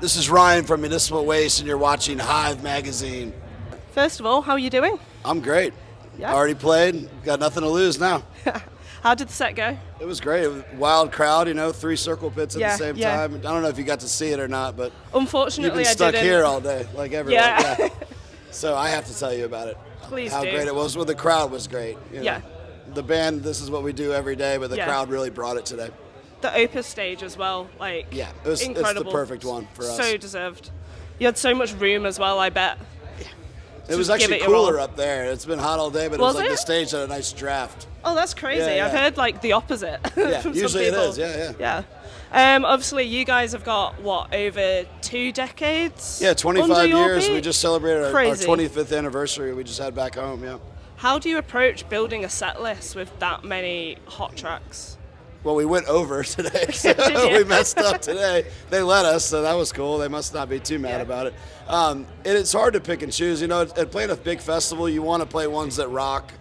This is Ryan from Municipal Waste, and you're watching Hive magazine. First of all, how are you doing? I'm great. Yeah. Already played. Got nothing to lose now. How did the set go? It was great. It was a wild crowd, 3 circle pits at the same yeah. time. I don't know if you got to see it or not, but Unfortunately, you've been stuck I didn't. here all day, like everyone. Yeah. So I have to tell you about it. Please How do. great it was. Well, the crowd was great. Yeah. The band, this is what we do every day, but the crowd really brought it today. The Opus stage as well, It's incredible. the perfect one for us. So deserved. You had so much room as well, I bet. It was Just give actually it your all. cooler up there. It's been hot all day, but Was it was like it? the stage had a nice draft. Oh, that's crazy. Yeah. I've heard the opposite. Yeah, from usually some it people. is. Yeah. Obviously, you guys have got over 2 decades? Yeah, 25 under your years. beat? We just celebrated our Crazy. 25th anniversary. We just had back home, yeah. How do you approach building a set list with that many hot tracks? Well, we went over today, so Did you? we messed up today. They let us, so that was cool. They must not be too mad about it. And it's hard to pick and choose. At playing a big festival, you want to play ones that rock.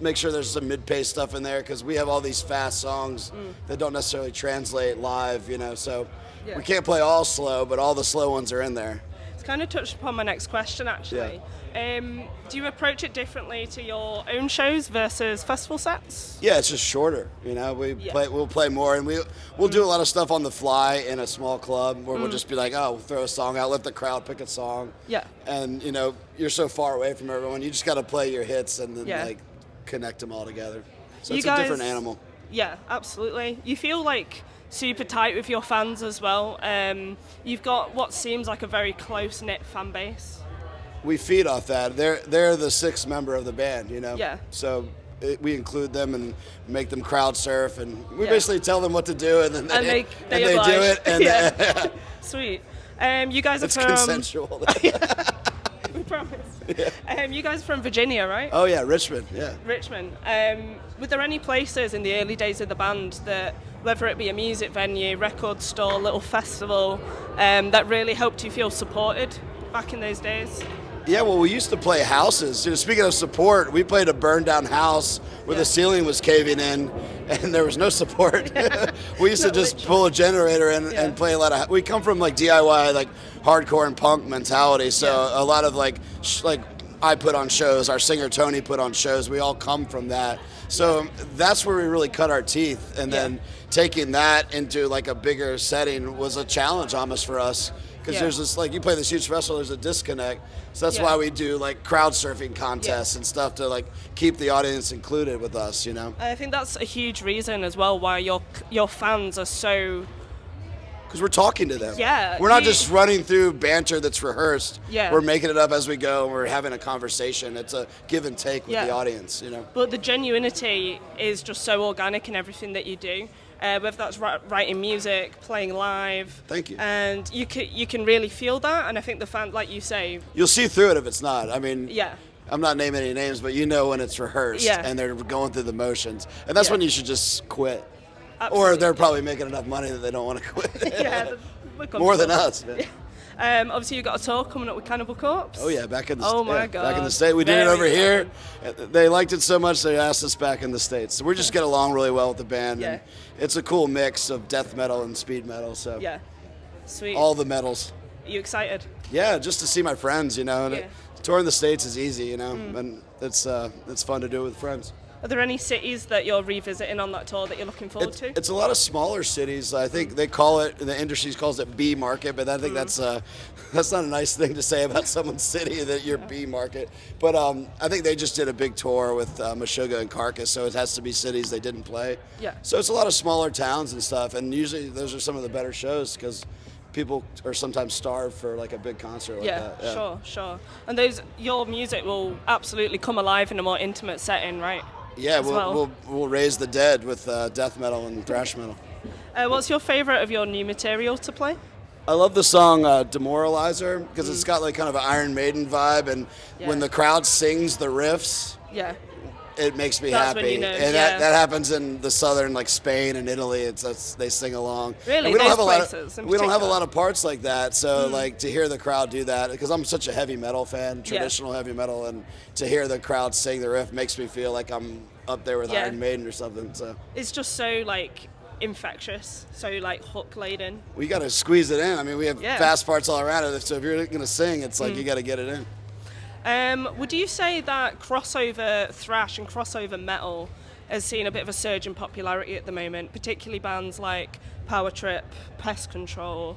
Make sure there's some mid-pace stuff in there because we have all these fast songs that don't necessarily translate live, so we can't play all slow, but all the slow ones are in there. It's kind of touched upon my next question, actually. Do you approach it differently to your own shows versus festival sets? Yeah, it's just shorter. We'll play more, and we'll do a lot of stuff on the fly in a small club where we'll just be like, we'll throw a song out, let the crowd pick a song. Yeah. And you're so far away from everyone, you just got to play your hits and then connect them all together. So it's a different animal. Yeah, absolutely. You feel super tight with your fans as well. You've got what seems like a very close-knit fan base. We feed off that. They're the 6th member of the band, Yeah. So we include them and make them crowd surf, and we basically tell them what to do, and then they do it. And Sweet. You guys are it's from consensual. We promise. You guys are from Virginia, right? Oh yeah, Richmond. Yeah. Richmond. Were there any places in the early days of the band that, whether it be a music venue, record store, little festival, that really helped you feel supported back in those days? Yeah, well, we used to play houses. Speaking of support, we played a burned down house where the ceiling was caving in, and there was no support. We used to just pull a generator and play a lot of. We come from DIY, hardcore and punk mentality. So a lot of I put on shows. Our singer Tony put on shows. We all come from that. So that's where we really cut our teeth, and then taking that into a bigger setting was a challenge almost for us. Because there's this, you play this huge festival, there's a disconnect. So that's why we do crowd surfing contests and stuff to keep the audience included with us, I think that's a huge reason as well why your fans are so. Because we're talking to them. Yeah. We're not just running through banter that's rehearsed. Yeah. We're making it up as we go, and we're having a conversation. It's a give and take with the audience, But the genuinity is just so organic in everything that you do. Whether that's writing music, playing live. Thank you. And you can really feel that, and I think the fan, like you say. You'll see through it if it's not. I mean, Yeah. I'm not naming any names, but when it's rehearsed and they're going through the motions. And that's when you should just quit. Absolutely. Or they're probably making enough money that they don't want to quit. We're More than us, man. Obviously, you've got a tour coming up with Cannibal Corpse. Oh yeah, back in the God. back in the States. We did it over here. They liked it so much they asked us back in the States. So we just get along really well with the band. Yeah. And it's a cool mix of death metal and speed metal. So Yeah. Sweet. all the metals. Are you excited? Yeah, just to see my friends, And touring the States is easy, and it's fun to do with friends. Are there any cities that you're revisiting on that tour that you're looking forward to? It's a lot of smaller cities. I think they call it, the industry calls it B market, but I think that's not a nice thing to say about someone's city, that you're B market. But I think they just did a big tour with Meshuggah and Carcass, so it has to be cities they didn't play. Yeah. So it's a lot of smaller towns and stuff, and usually those are some of the better shows because people are sometimes starved for a big concert like that. Yeah, sure. And your music will absolutely come alive in a more intimate setting, right? Yeah, we'll raise the dead with death metal and thrash metal. What's your favorite of your new material to play? I love the song Demoralizer because it's got kind of an Iron Maiden vibe, and when the crowd sings the riffs, it makes me That's happy. when you know, and that happens in the southern, Spain and Italy. They sing along. Really, and we don't those have a lot places. we don't have a lot of parts like that. So to hear the crowd do that, because I'm such a heavy metal fan, traditional heavy metal, and to hear the crowd sing the riff makes me feel like I'm up there with Iron Maiden or something. So it's just so infectious, so like hook laden. We got to squeeze it in. I mean, we have Yeah. fast parts all around it. So if you're going to sing, it's like you got to get it in. Would you say that crossover thrash and crossover metal has seen a bit of a surge in popularity at the moment, particularly bands like Power Trip, Pest Control?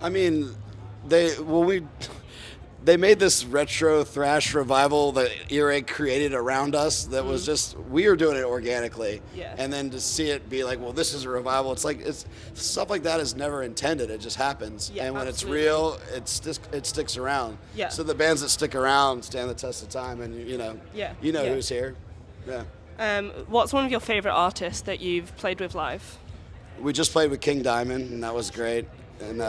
I mean, they made this retro thrash revival that Earache created around us that was just, we were doing it organically. Yeah. And then to see it be like, well, this is a revival, it's like, stuff like that is never intended, it just happens. Yeah, and when absolutely. it's real, it sticks around. Yeah. So the bands that stick around stand the test of time, and you know Yeah. who's here. Yeah. What's one of your favorite artists that you've played with live? We just played with King Diamond, and that was great. And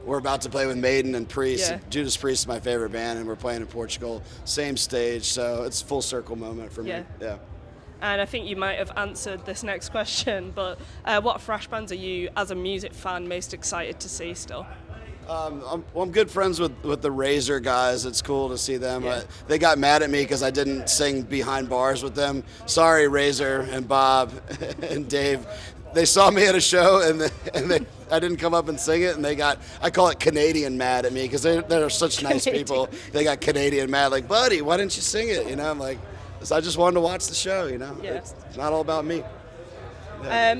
we're about to play with Maiden and Priest. Yeah. Judas Priest is my favorite band, and we're playing in Portugal. Same stage, so it's a full circle moment for me. Yeah. And I think you might have answered this next question, but what thrash bands are you, as a music fan, most excited to see still? I'm good friends with the Razor guys. It's cool to see them. Yeah. They got mad at me because I didn't sing Behind Bars with them. Sorry, Razor and Bob and Dave. They saw me at a show and I didn't come up and sing it, and I call it Canadian mad at me because they're such nice people. They got Canadian mad, like, buddy, why didn't you sing it? You know, I'm like, I just wanted to watch the show. You know, Yeah. it's not all about me.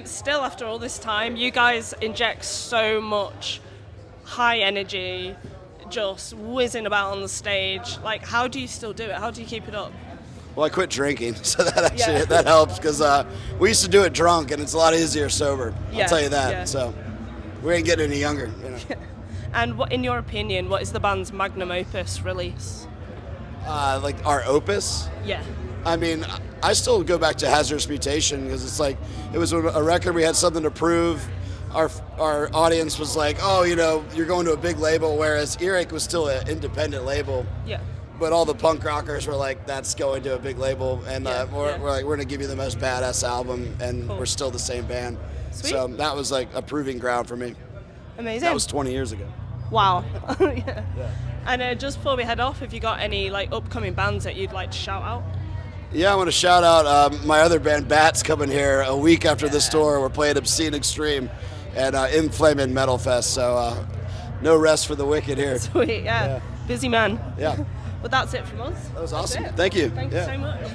Still, after all this time, you guys inject so much high energy, just whizzing about on the stage. Like, how do you still do it? How do you keep it up? Well, I quit drinking, so that helps because we used to do it drunk, and it's a lot easier sober. Yeah, I'll tell you that. yeah. So we ain't getting any younger. You know. And what, in your opinion, what is the band's magnum opus release? Like our opus. Yeah. I mean, I still go back to Hazardous Mutation because it's like it was a record. We had something to prove. Our audience was like, oh, you know, you're going to a big label, whereas Earache was still an independent label. Yeah. But all the punk rockers were like, that's going to a big label, and we're like, we're gonna give you the most badass album, and Cool. we're still the same band. Sweet. So that was like a proving ground for me. Amazing. That was 20 years ago. Wow. Yeah. And just before we head off, have you got any like upcoming bands that you'd like to shout out? Yeah, I want to shout out my other band, Bats, coming here a week after this tour. We're playing Obscene Extreme at Inflamin' Metal Fest, so no rest for the wicked here. Sweet, yeah. Busy man. Yeah. But that's it from us. That was awesome. That's it. Thank you. Thank you so much.